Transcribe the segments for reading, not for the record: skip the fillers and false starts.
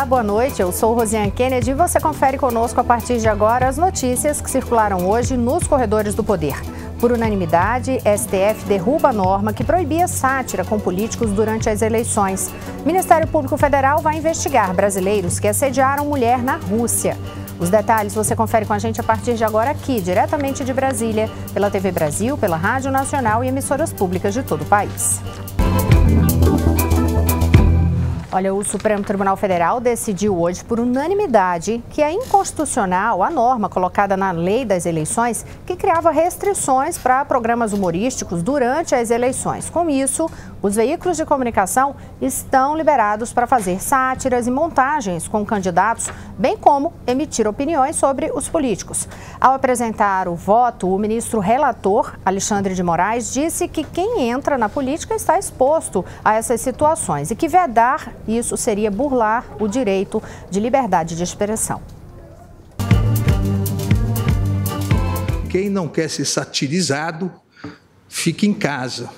Olá, boa noite. Eu sou Rosiane Kennedy e você confere conosco a partir de agora as notícias que circularam hoje nos corredores do poder. Por unanimidade, STF derruba a norma que proibia sátira com políticos durante as eleições. Ministério Público Federal vai investigar brasileiros que assediaram mulher na Rússia. Os detalhes você confere com a gente a partir de agora aqui, diretamente de Brasília, pela TV Brasil, pela Rádio Nacional e emissoras públicas de todo o país. Olha, o Supremo Tribunal Federal decidiu hoje por unanimidade que é inconstitucional a norma colocada na lei das eleições que criava restrições para programas humorísticos durante as eleições. Com isso, os veículos de comunicação estão liberados para fazer sátiras e montagens com candidatos, bem como emitir opiniões sobre os políticos. Ao apresentar o voto, o ministro relator, Alexandre de Moraes, disse que quem entra na política está exposto a essas situações e que vedar isso seria burlar o direito de liberdade de expressão. Quem não quer ser satirizado, fique em casa.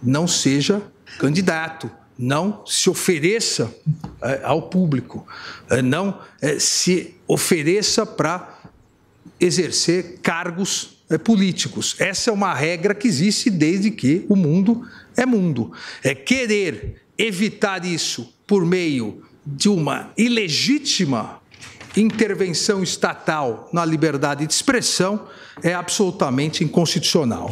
Não seja candidato. Não se ofereça ao público. Não se ofereça para exercer cargos políticos. Essa é uma regra que existe desde que o mundo é mundo. Querer evitar isso por meio de uma ilegítima intervenção estatal na liberdade de expressão é absolutamente inconstitucional.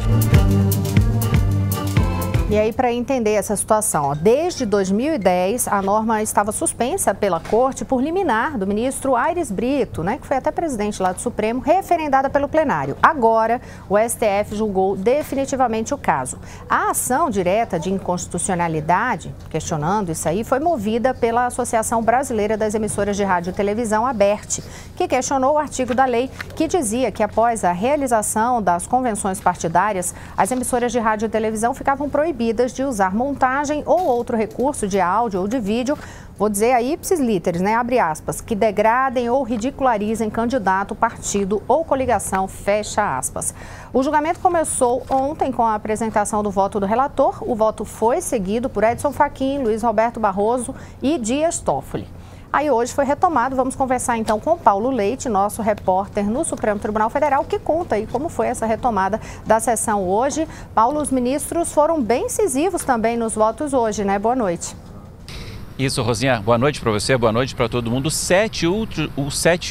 E aí, para entender essa situação, desde 2010, a norma estava suspensa pela Corte por liminar do ministro Aires Brito, que foi até presidente lá do Supremo, referendada pelo plenário. Agora, o STF julgou definitivamente o caso. A ação direta de inconstitucionalidade, questionando isso aí, foi movida pela Associação Brasileira das Emissoras de Rádio e Televisão, ABERT, que questionou o artigo da lei que dizia que após a realização das convenções partidárias, as emissoras de rádio e televisão ficavam proibidas de usar montagem ou outro recurso de áudio ou de vídeo, vou dizer aí ipsis literis, abre aspas, que degradem ou ridicularizem candidato, partido ou coligação, fecha aspas. O julgamento começou ontem com a apresentação do voto do relator. O voto foi seguido por Edson Fachin, Luiz Roberto Barroso e Dias Toffoli. Aí hoje foi retomado, vamos conversar então com Paulo Leite, nosso repórter no Supremo Tribunal Federal, que conta aí como foi essa retomada da sessão hoje. Paulo, os ministros foram bem incisivos também nos votos hoje, Boa noite. Isso, Rosinha. Boa noite para você, boa noite para todo mundo. Os sete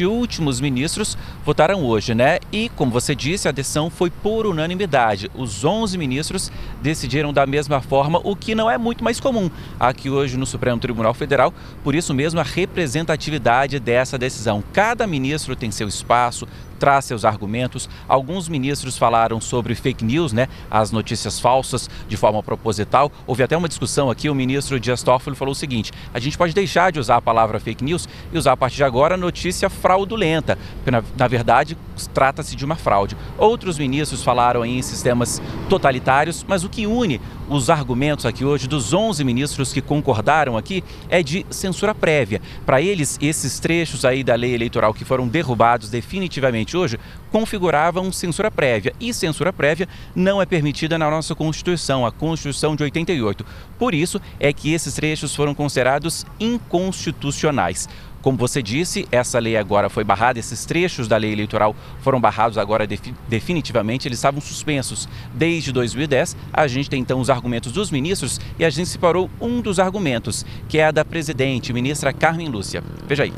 últimos ministros votaram hoje, E, como você disse, a decisão foi por unanimidade. Os 11 ministros decidiram da mesma forma, o que não é muito mais comum aqui hoje no Supremo Tribunal Federal. Por isso mesmo, a representatividade dessa decisão. Cada ministro tem seu espaço, traz seus argumentos. Alguns ministros falaram sobre fake news, as notícias falsas de forma proposital. Houve até uma discussão aqui, o ministro Dias Toffoli falou o seguinte: a gente pode deixar de usar a palavra fake news e usar a partir de agora notícia fraudulenta, porque na verdade trata-se de uma fraude. Outros ministros falaram em sistemas totalitários, mas o que une os argumentos aqui hoje dos 11 ministros que concordaram aqui é de censura prévia. Para eles, esses trechos aí da lei eleitoral que foram derrubados definitivamente hoje configuravam censura prévia. E censura prévia não é permitida na nossa Constituição, a Constituição de 88. Por isso é que esses trechos foram considerados inconstitucionais. Como você disse, essa lei agora foi barrada, esses trechos da lei eleitoral foram barrados agora definitivamente, eles estavam suspensos desde 2010. A gente tem então os argumentos dos ministros e a gente separou um dos argumentos, que é a da presidente, ministra Carmen Lúcia. Veja aí.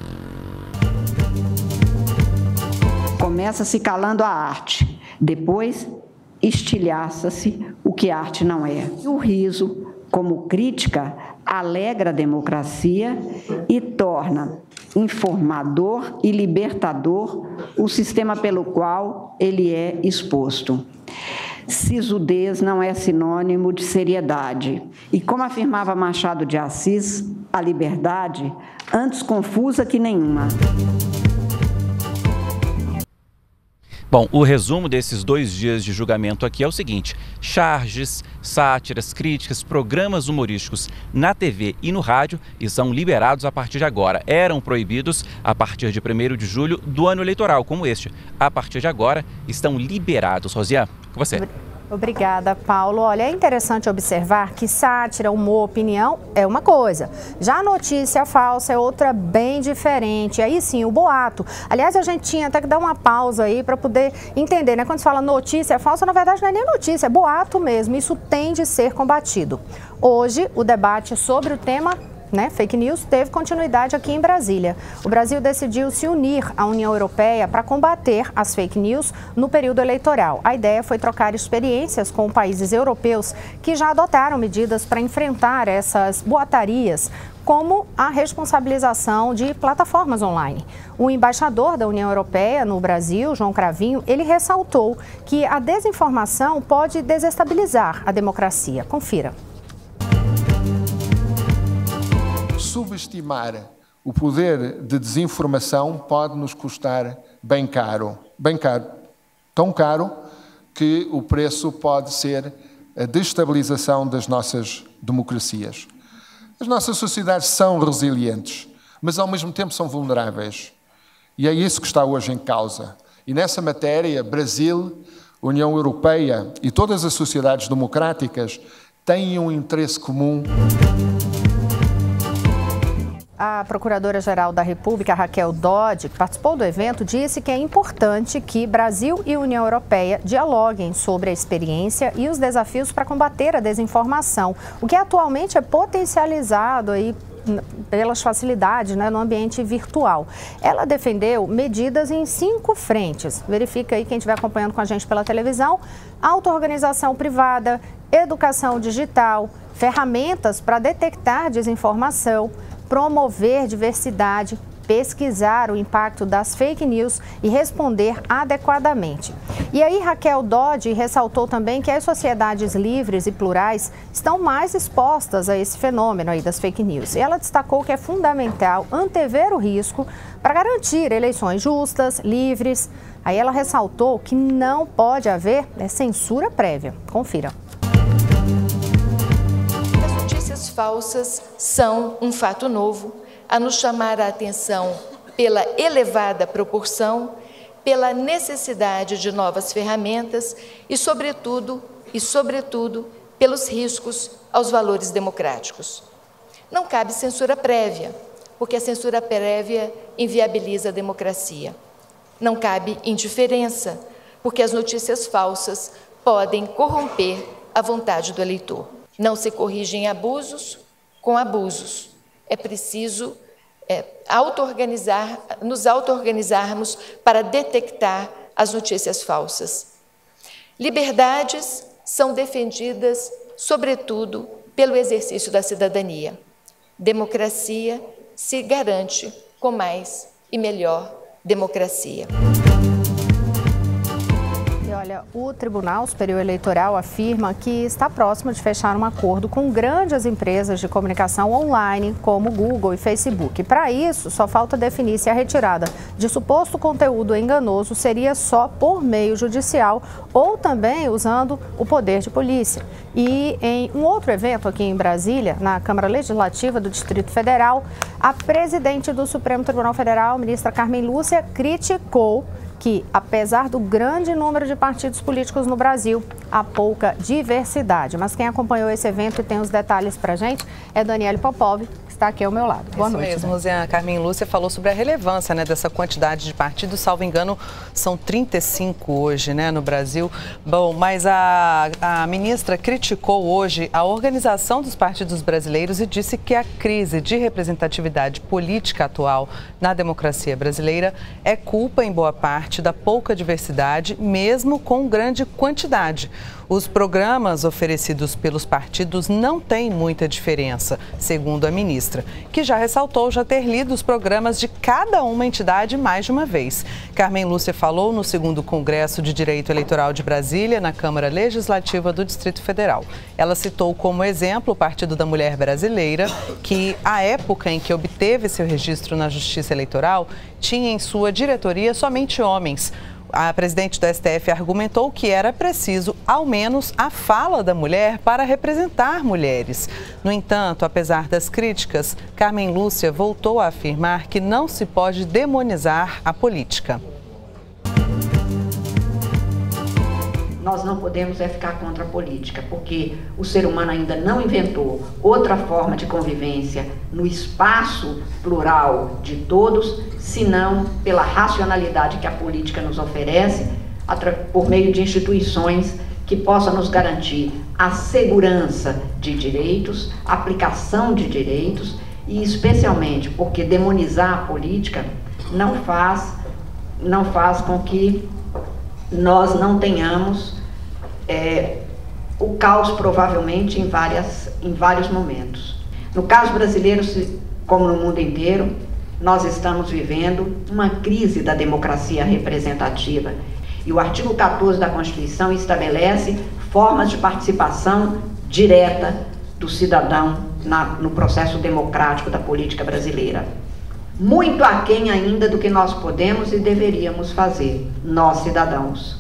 Começa se calando a arte, depois estilhaça-se o que arte não é. O riso, como crítica, alegra a democracia e torna informador e libertador o sistema pelo qual ele é exposto. Sisudez não é sinônimo de seriedade. E como afirmava Machado de Assis, a liberdade, antes confusa que nenhuma. Bom, o resumo desses 2 dias de julgamento aqui é o seguinte: charges, sátiras, críticas, programas humorísticos na TV e no rádio estão liberados a partir de agora. Eram proibidos a partir de 1º de julho do ano eleitoral, como este. A partir de agora estão liberados. Rosiane, com você. Obrigada, Paulo. Olha, é interessante observar que sátira, humor, opinião é uma coisa. Já a notícia falsa é outra bem diferente. Aí sim, o boato. Aliás, a gente tinha até que dar uma pausa aí para poder entender, né? Quando se fala notícia falsa, na verdade não é nem notícia, é boato mesmo. Isso tem de ser combatido. Hoje, o debate sobre o tema fake news teve continuidade aqui em Brasília. O Brasil decidiu se unir à União Europeia para combater as fake news no período eleitoral. A ideia foi trocar experiências com países europeus que já adotaram medidas para enfrentar essas boatarias, como a responsabilização de plataformas online. O embaixador da União Europeia no Brasil, João Cravinho, ele ressaltou que a desinformação pode desestabilizar a democracia. Confira. Subestimar o poder de desinformação pode nos custar bem caro. Tão caro que o preço pode ser a destabilização das nossas democracias. As nossas sociedades são resilientes, mas ao mesmo tempo são vulneráveis. E é isso que está hoje em causa. E nessa matéria, Brasil, União Europeia e todas as sociedades democráticas têm um interesse comum. A Procuradora-Geral da República, Raquel Dodge, que participou do evento, disse que é importante que Brasil e União Europeia dialoguem sobre a experiência e os desafios para combater a desinformação, o que atualmente é potencializado aí pelas facilidades no ambiente virtual. Ela defendeu medidas em 5 frentes. Verifica aí quem estiver acompanhando com a gente pela televisão: auto-organização privada, educação digital, ferramentas para detectar desinformação, promover diversidade, pesquisar o impacto das fake news e responder adequadamente. E aí, Raquel Dodge ressaltou também que as sociedades livres e plurais estão mais expostas a esse fenômeno aí das fake news. E ela destacou que é fundamental antever o risco para garantir eleições justas, livres. Aí ela ressaltou que não pode haver censura prévia. Confira. Falsas são um fato novo a nos chamar a atenção pela elevada proporção, pela necessidade de novas ferramentas e, sobretudo, pelos riscos aos valores democráticos. Não cabe censura prévia, porque a censura prévia inviabiliza a democracia. Não cabe indiferença, porque as notícias falsas podem corromper a vontade do eleitor. Não se corrigem abusos com abusos. É preciso nos auto-organizarmos para detectar as notícias falsas. Liberdades são defendidas, sobretudo, pelo exercício da cidadania. Democracia se garante com mais e melhor democracia. Olha, o Tribunal Superior Eleitoral afirma que está próximo de fechar um acordo com grandes empresas de comunicação online, como Google e Facebook. Para isso, só falta definir se a retirada de suposto conteúdo enganoso seria só por meio judicial ou também usando o poder de polícia. E em um outro evento aqui em Brasília, na Câmara Legislativa do Distrito Federal, a presidente do Supremo Tribunal Federal, ministra Carmen Lúcia, criticou que, apesar do grande número de partidos políticos no Brasil, há pouca diversidade. Mas quem acompanhou esse evento e tem os detalhes para a gente é Daniele Popov, que está aqui ao meu lado. Boa noite. Isso mesmo, a Carmen Lúcia falou sobre a relevância dessa quantidade de partidos. Salvo engano, são 35 hoje no Brasil. Bom, mas a ministra criticou hoje a organização dos partidos brasileiros e disse que a crise de representatividade política atual na democracia brasileira é culpa, em boa parte, da pouca diversidade, mesmo com grande quantidade. Os programas oferecidos pelos partidos não têm muita diferença, segundo a ministra, que já ressaltou ter lido os programas de cada uma entidade mais de uma vez. Carmen Lúcia falou no 2º Congresso de Direito Eleitoral de Brasília, na Câmara Legislativa do Distrito Federal. Ela citou como exemplo o Partido da Mulher Brasileira, que, à época em que obteve seu registro na Justiça Eleitoral, tinha em sua diretoria somente homens. A presidente do STF argumentou que era preciso, ao menos, a fala da mulher para representar mulheres. No entanto, apesar das críticas, Carmen Lúcia voltou a afirmar que não se pode demonizar a política. nós não podemos ficar contra a política, porque o ser humano ainda não inventou outra forma de convivência no espaço plural de todos, senão pela racionalidade que a política nos oferece, por meio de instituições que possam nos garantir a segurança de direitos, a aplicação de direitos, e especialmente porque demonizar a política não faz com que nós não tenhamos o caos, provavelmente, em vários momentos. No caso brasileiro, como no mundo inteiro, nós estamos vivendo uma crise da democracia representativa. E o artigo 14 da Constituição estabelece formas de participação direta do cidadão no processo democrático da política brasileira. Muito aquém ainda do que nós podemos e deveríamos fazer, nós cidadãos.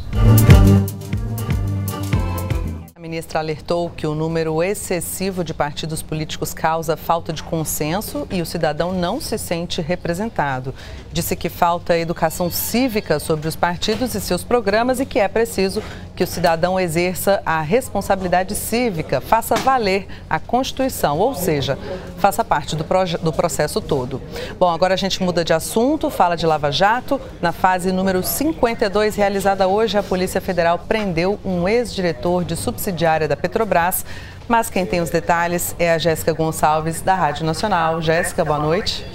A ministra alertou que o número excessivo de partidos políticos causa falta de consenso e o cidadão não se sente representado. Disse que falta educação cívica sobre os partidos e seus programas e que é preciso que o cidadão exerça a responsabilidade cívica, faça valer a Constituição, ou seja, faça parte do processo todo. Bom, agora a gente muda de assunto, fala de Lava Jato. Na fase número 52, realizada hoje, a Polícia Federal prendeu um ex-diretor de subsidiária da Petrobras, mas quem tem os detalhes é a Jéssica Gonçalves, da Rádio Nacional. Jéssica, boa noite.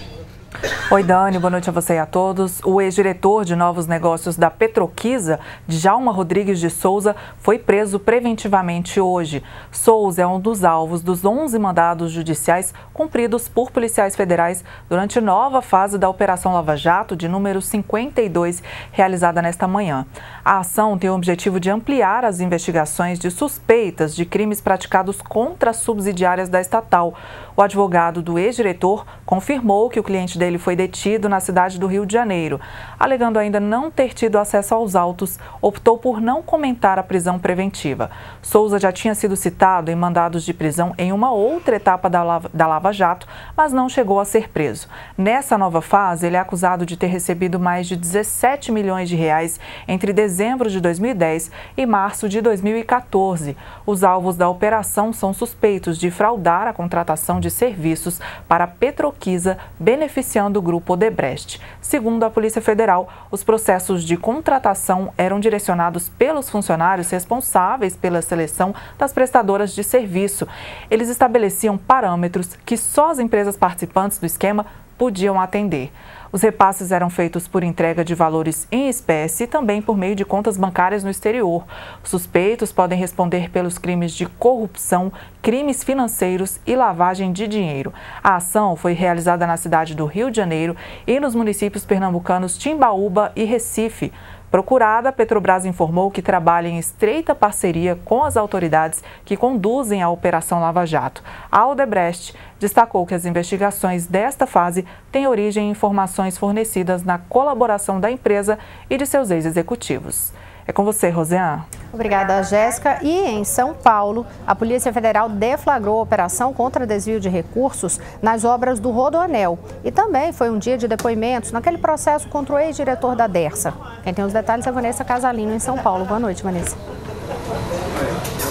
Oi, Dani, boa noite a você e a todos. O ex-diretor de novos negócios da Petroquisa, Djalma Rodrigues de Souza, foi preso preventivamente hoje. Souza é um dos alvos dos 11 mandados judiciais cumpridos por policiais federais durante nova fase da Operação Lava Jato, de número 52, realizada nesta manhã. A ação tem o objetivo de ampliar as investigações de suspeitas de crimes praticados contra as subsidiárias da estatal. O advogado do ex-diretor confirmou que o cliente dele foi detido na cidade do Rio de Janeiro. Alegando ainda não ter tido acesso aos autos, optou por não comentar a prisão preventiva. Souza já tinha sido citado em mandados de prisão em uma outra etapa da Lava Jato, mas não chegou a ser preso. Nessa nova fase, ele é acusado de ter recebido mais de 17 milhões de reais entre dezembro de 2010 e março de 2014. Os alvos da operação são suspeitos de fraudar a contratação de serviços para a Petroquisa, beneficiando o grupo Odebrecht. Segundo a Polícia Federal, os processos de contratação eram direcionados pelos funcionários responsáveis pela seleção das prestadoras de serviço. Eles estabeleciam parâmetros que só as empresas participantes do esquema podiam atender. Os repasses eram feitos por entrega de valores em espécie e também por meio de contas bancárias no exterior. Os suspeitos podem responder pelos crimes de corrupção, crimes financeiros e lavagem de dinheiro. A ação foi realizada na cidade do Rio de Janeiro e nos municípios pernambucanos Timbaúba e Recife. Procurada, a Petrobras informou que trabalha em estreita parceria com as autoridades que conduzem a Operação Lava Jato. A Odebrecht destacou que as investigações desta fase têm origem em informações fornecidas na colaboração da empresa e de seus ex-executivos. É com você, Rosiane. Obrigada, Jéssica. E em São Paulo, a Polícia Federal deflagrou a operação contra desvio de recursos nas obras do Rodoanel. E também foi um dia de depoimentos naquele processo contra o ex-diretor da Dersa. Quem tem os detalhes é Vanessa Casalino, em São Paulo. Boa noite, Vanessa.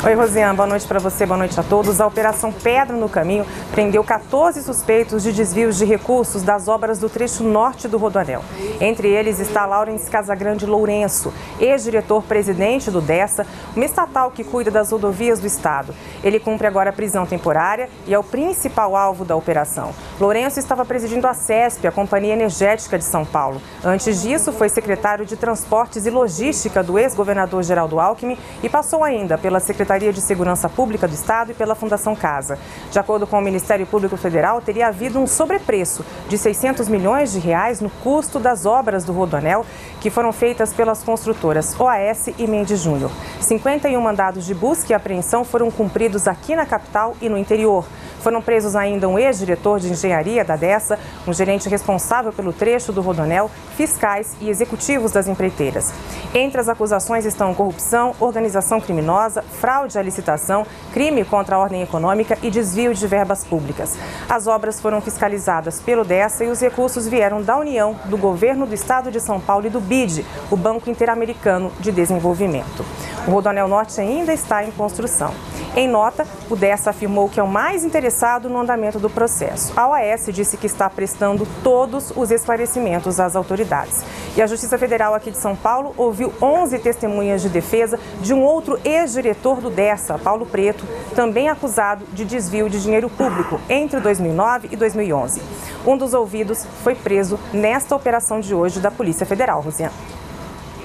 Oi, Rosiane, boa noite para você, boa noite a todos. A Operação Pedra no Caminho prendeu 14 suspeitos de desvios de recursos das obras do trecho norte do Rodoanel. Entre eles está Laurence Casagrande Lourenço, ex-diretor-presidente do Dersa, uma estatal que cuida das rodovias do estado. Ele cumpre agora a prisão temporária e é o principal alvo da operação. Lourenço estava presidindo a CESP, a Companhia Energética de São Paulo. Antes disso, foi secretário de Transportes e Logística do ex-governador Geraldo Alckmin e passou ainda pela Secretaria de Segurança Pública do Estado e pela Fundação Casa. De acordo com o Ministério Público Federal, teria havido um sobrepreço de 600 milhões de reais no custo das obras do Rodoanel, que foram feitas pelas construtoras OAS e Mendes Júnior. 51 mandados de busca e apreensão foram cumpridos aqui na capital e no interior. Foram presos ainda um ex-diretor de engenharia da Dessa, um gerente responsável pelo trecho do Rodoanel, fiscais e executivos das empreiteiras. Entre as acusações estão corrupção, organização criminosa, fraude à licitação, crime contra a ordem econômica e desvio de verbas públicas. As obras foram fiscalizadas pelo Dessa e os recursos vieram da União, do Governo do Estado de São Paulo e do BID, o Banco Interamericano de Desenvolvimento. O Rodoanel Norte ainda está em construção. Em nota, o Dessa afirmou que é o mais interessado no andamento do processo. A OAS disse que está prestando todos os esclarecimentos às autoridades. E a Justiça Federal aqui de São Paulo ouviu 11 testemunhas de defesa de um outro ex-diretor do Dessa, Paulo Preto, também acusado de desvio de dinheiro público entre 2009 e 2011. Um dos ouvidos foi preso nesta operação de hoje da Polícia Federal, Rosiane.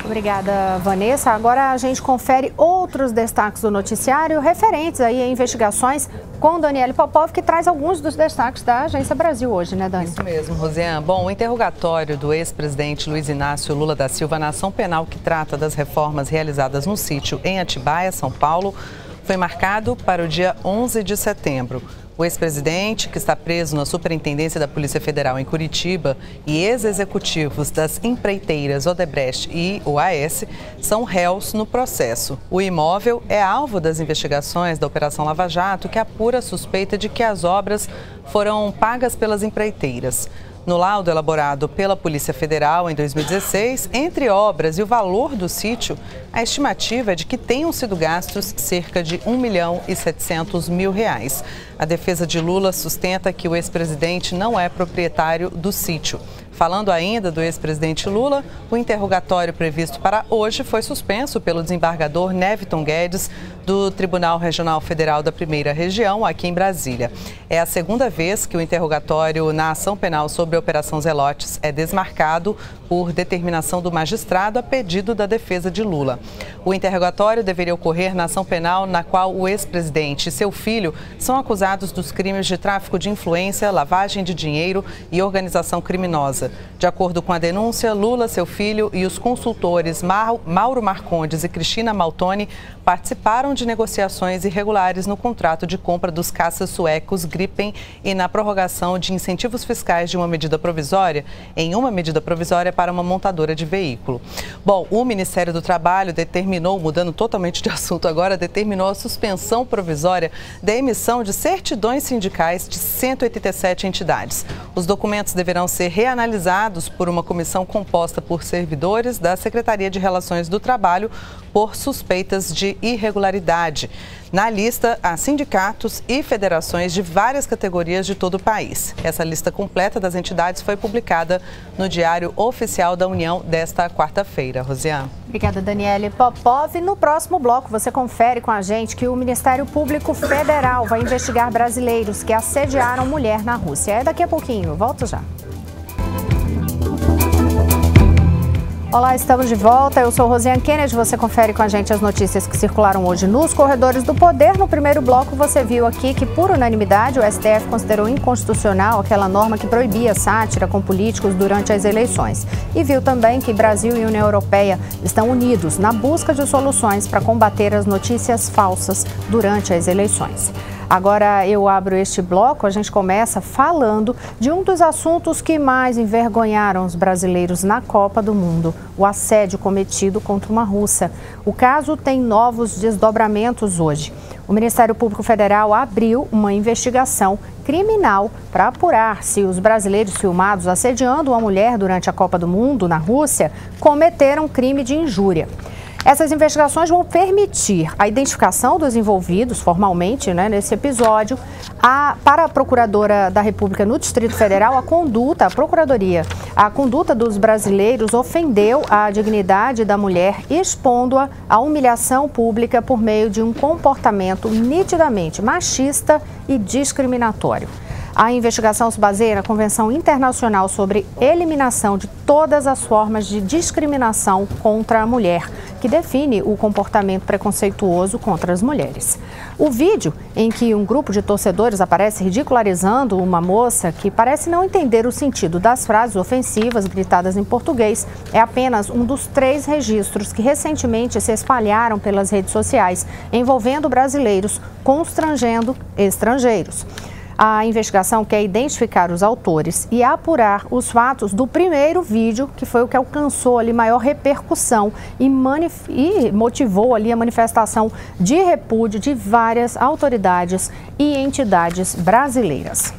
Obrigada, Vanessa. Agora a gente confere outros destaques do noticiário referentes aí a investigações com Daniele Popov, que traz alguns dos destaques da Agência Brasil hoje, né, Dani? Isso mesmo, Rosiane. Bom, o interrogatório do ex-presidente Luiz Inácio Lula da Silva na ação penal que trata das reformas realizadas no sítio em Atibaia, São Paulo, foi marcado para o dia 11 de setembro. O ex-presidente, que está preso na Superintendência da Polícia Federal em Curitiba, e ex-executivos das empreiteiras Odebrecht e OAS são réus no processo. O imóvel é alvo das investigações da Operação Lava Jato, que apura a suspeita de que as obras foram pagas pelas empreiteiras. No laudo elaborado pela Polícia Federal em 2016, entre obras e o valor do sítio, a estimativa é de que tenham sido gastos cerca de R$1.700.000. A defesa de Lula sustenta que o ex-presidente não é proprietário do sítio. Falando ainda do ex-presidente Lula, o interrogatório previsto para hoje foi suspenso pelo desembargador Neviton Guedes, do Tribunal Regional Federal da Primeira Região, aqui em Brasília. É a segunda vez que o interrogatório na ação penal sobre a Operação Zelotes é desmarcado por determinação do magistrado a pedido da defesa de Lula. O interrogatório deveria ocorrer na ação penal na qual o ex-presidente e seu filho são acusados dos crimes de tráfico de influência, lavagem de dinheiro e organização criminosa. De acordo com a denúncia, Lula, seu filho e os consultores Mauro Marcondes e Cristina Maltoni participaram de negociações irregulares no contrato de compra dos caças suecos Gripen e na prorrogação de incentivos fiscais de uma medida provisória para uma montadora de veículo. Bom, o Ministério do Trabalho determinou, mudando totalmente de assunto agora, determinou a suspensão provisória da emissão de certidões sindicais de 187 entidades. Os documentos deverão ser reanalisados por uma comissão composta por servidores da Secretaria de Relações do Trabalho por suspeitas de irregularidade. Na lista, há sindicatos e federações de várias categorias de todo o país. Essa lista completa das entidades foi publicada no Diário Oficial da União desta quarta-feira. Rosiane. Obrigada, Daniele Popov. No próximo bloco, você confere com a gente que o Ministério Público Federal vai investigar brasileiros que assediaram mulher na Rússia. É daqui a pouquinho. Volto já. Olá, estamos de volta. Eu sou Rosiane Kennedy. Você confere com a gente as notícias que circularam hoje nos corredores do poder. No primeiro bloco, você viu aqui que, por unanimidade, o STF considerou inconstitucional aquela norma que proibia sátira com políticos durante as eleições. E viu também que Brasil e União Europeia estão unidos na busca de soluções para combater as notícias falsas durante as eleições. Agora eu abro este bloco, a gente começa falando de um dos assuntos que mais envergonharam os brasileiros na Copa do Mundo, o assédio cometido contra uma russa. O caso tem novos desdobramentos hoje. O Ministério Público Federal abriu uma investigação criminal para apurar se os brasileiros filmados assediando uma mulher durante a Copa do Mundo na Rússia cometeram crime de injúria. Essas investigações vão permitir a identificação dos envolvidos formalmente, nesse episódio. Para a Procuradora da República no Distrito Federal, a conduta dos brasileiros ofendeu a dignidade da mulher, expondo-a à humilhação pública por meio de um comportamento nitidamente machista e discriminatório. A investigação se baseia na Convenção Internacional sobre Eliminação de Todas as Formas de Discriminação contra a Mulher, que define o comportamento preconceituoso contra as mulheres. O vídeo em que um grupo de torcedores aparece ridicularizando uma moça que parece não entender o sentido das frases ofensivas gritadas em português é apenas um dos 3 registros que recentemente se espalharam pelas redes sociais, envolvendo brasileiros constrangendo estrangeiros. A investigação quer identificar os autores e apurar os fatos do primeiro vídeo, que foi o que alcançou ali maior repercussão e motivou ali a manifestação de repúdio de várias autoridades e entidades brasileiras.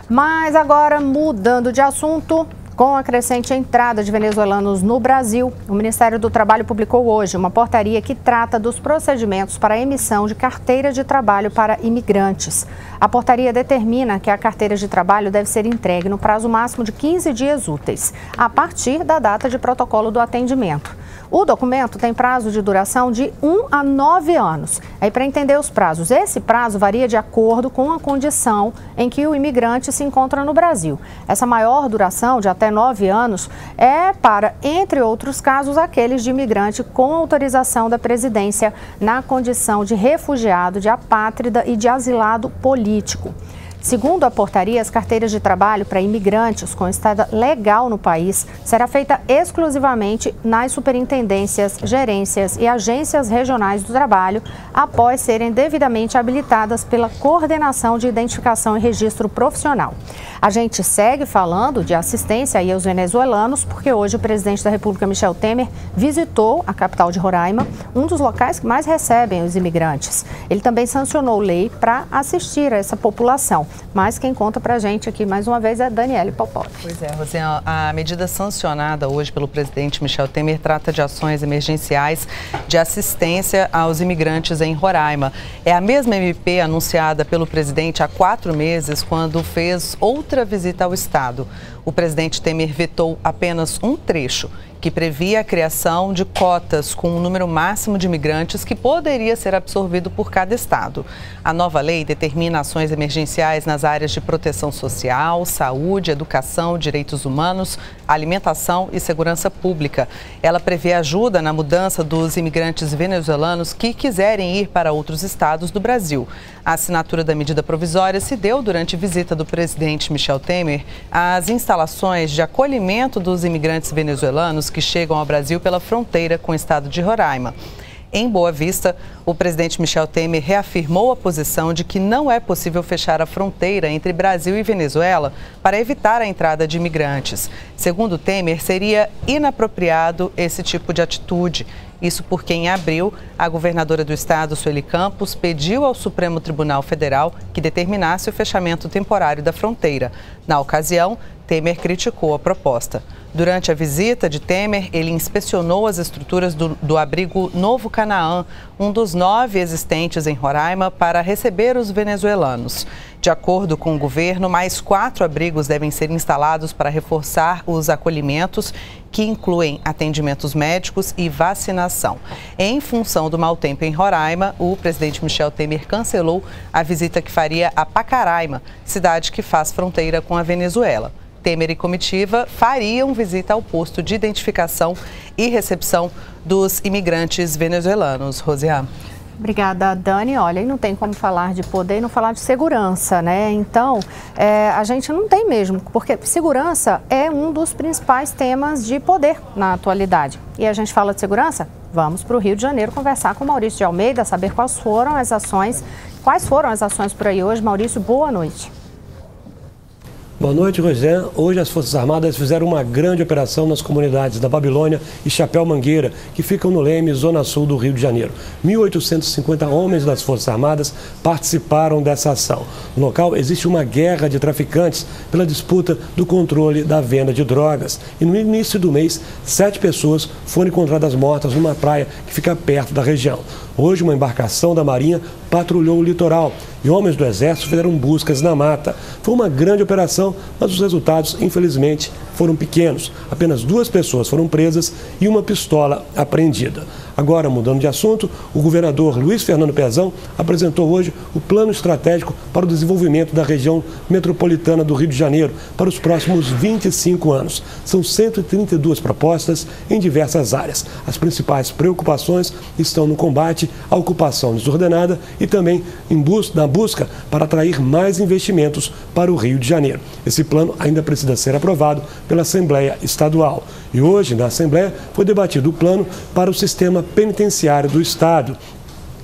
Mas agora, mudando de assunto, com a crescente entrada de venezuelanos no Brasil, o Ministério do Trabalho publicou hoje uma portaria que trata dos procedimentos para a emissão de carteira de trabalho para imigrantes. A portaria determina que a carteira de trabalho deve ser entregue no prazo máximo de 15 dias úteis, a partir da data de protocolo do atendimento. O documento tem prazo de duração de 1 a 9 anos. Aí, para entender os prazos, esse prazo varia de acordo com a condição em que o imigrante se encontra no Brasil. Essa maior duração, de até 9 anos, é para, entre outros casos, aqueles de imigrante com autorização da presidência na condição de refugiado, de apátrida e de asilado político. Segundo a portaria, as carteiras de trabalho para imigrantes com estada legal no país será feita exclusivamente nas superintendências, gerências e agências regionais do trabalho, após serem devidamente habilitadas pela Coordenação de Identificação e Registro Profissional. A gente segue falando de assistência aí aos venezuelanos, porque hoje o presidente da República, Michel Temer, visitou a capital de Roraima, um dos locais que mais recebem os imigrantes. Ele também sancionou lei para assistir a essa população. Mas quem conta pra gente aqui, mais uma vez, é Daniele Popov. Pois é, Rosiane, a medida sancionada hoje pelo presidente Michel Temer trata de ações emergenciais de assistência aos imigrantes em Roraima. É a mesma MP anunciada pelo presidente há 4 meses, quando fez outra visita ao estado. O presidente Temer vetou apenas um trecho, que previa a criação de cotas com um número máximo de imigrantes que poderia ser absorvido por cada estado. A nova lei determina ações emergenciais nas áreas de proteção social, saúde, educação, direitos humanos, alimentação e segurança pública. Ela prevê ajuda na mudança dos imigrantes venezuelanos que quiserem ir para outros estados do Brasil. A assinatura da medida provisória se deu durante visita do presidente Michel Temer às instalações de acolhimento dos imigrantes venezuelanos que chegam ao Brasil pela fronteira com o estado de Roraima. Em Boa Vista, o presidente Michel Temer reafirmou a posição de que não é possível fechar a fronteira entre Brasil e Venezuela para evitar a entrada de imigrantes. Segundo Temer, seria inapropriado esse tipo de atitude. Isso porque, em abril, a governadora do estado, Sueli Campos, pediu ao Supremo Tribunal Federal que determinasse o fechamento temporário da fronteira. Na ocasião, Temer criticou a proposta. Durante a visita de Temer, ele inspecionou as estruturas do abrigo Novo Canaã, um dos 9 existentes em Roraima, para receber os venezuelanos. De acordo com o governo, mais 4 abrigos devem ser instalados para reforçar os acolhimentos, que incluem atendimentos médicos e vacinação. Em função do mau tempo em Roraima, o presidente Michel Temer cancelou a visita que faria a Pacaraima, cidade que faz fronteira com a Venezuela. Temer e comitiva fariam visita ao posto de identificação e recepção dos imigrantes venezuelanos. Rosiane. Obrigada, Dani. Olha, e não tem como falar de poder e não falar de segurança, né? Então, a gente não tem mesmo, porque segurança é um dos principais temas de poder na atualidade. E a gente fala de segurança? Vamos para o Rio de Janeiro conversar com Maurício de Almeida, saber quais foram as ações por aí hoje. Maurício, boa noite. Boa noite, Rosiane. Hoje as Forças Armadas fizeram uma grande operação nas comunidades da Babilônia e Chapéu Mangueira, que ficam no Leme, zona sul do Rio de Janeiro. 1.850 homens das Forças Armadas participaram dessa ação. No local existe uma guerra de traficantes pela disputa do controle da venda de drogas. E no início do mês, 7 pessoas foram encontradas mortas numa praia que fica perto da região. Hoje, uma embarcação da Marinha patrulhou o litoral e homens do Exército fizeram buscas na mata. Foi uma grande operação, mas os resultados, infelizmente, foram pequenos. Apenas 2 pessoas foram presas e uma pistola apreendida. Agora, mudando de assunto, o governador Luiz Fernando Pezão apresentou hoje o plano estratégico para o desenvolvimento da região metropolitana do Rio de Janeiro para os próximos 25 anos. São 132 propostas em diversas áreas. As principais preocupações estão no combate à ocupação desordenada e também na busca para atrair mais investimentos para o Rio de Janeiro. Esse plano ainda precisa ser aprovado pela Assembleia Estadual. E hoje, na Assembleia, foi debatido o plano para o sistema penitenciário do Estado.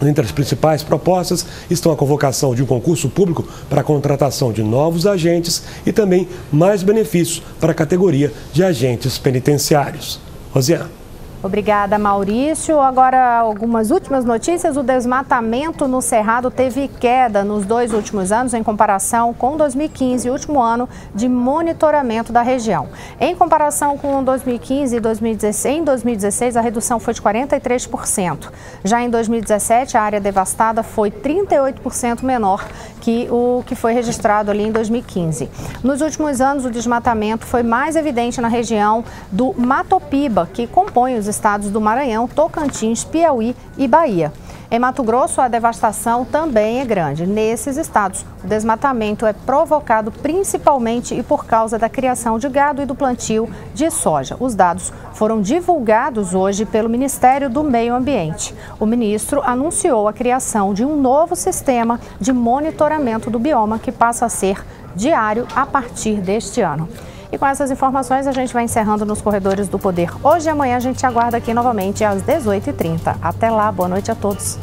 Entre as principais propostas estão a convocação de um concurso público para a contratação de novos agentes e também mais benefícios para a categoria de agentes penitenciários. Rosiane. Obrigada, Maurício. Agora, algumas últimas notícias. O desmatamento no Cerrado teve queda nos 2 últimos anos em comparação com 2015, último ano de monitoramento da região. Em comparação com 2015 e 2016, em 2016 a redução foi de 43%. Já em 2017, a área devastada foi 38% menor que o que foi registrado ali em 2015. Nos últimos anos, o desmatamento foi mais evidente na região do Matopiba, que compõe os estados do Maranhão, Tocantins, Piauí e Bahia. Em Mato Grosso, a devastação também é grande. Nesses estados, o desmatamento é provocado principalmente e por causa da criação de gado e do plantio de soja. Os dados foram divulgados hoje pelo Ministério do Meio Ambiente. O ministro anunciou a criação de um novo sistema de monitoramento do bioma que passa a ser diário a partir deste ano. E com essas informações a gente vai encerrando nos Corredores do Poder. Hoje e amanhã a gente aguarda aqui novamente às 18h30. Até lá, boa noite a todos.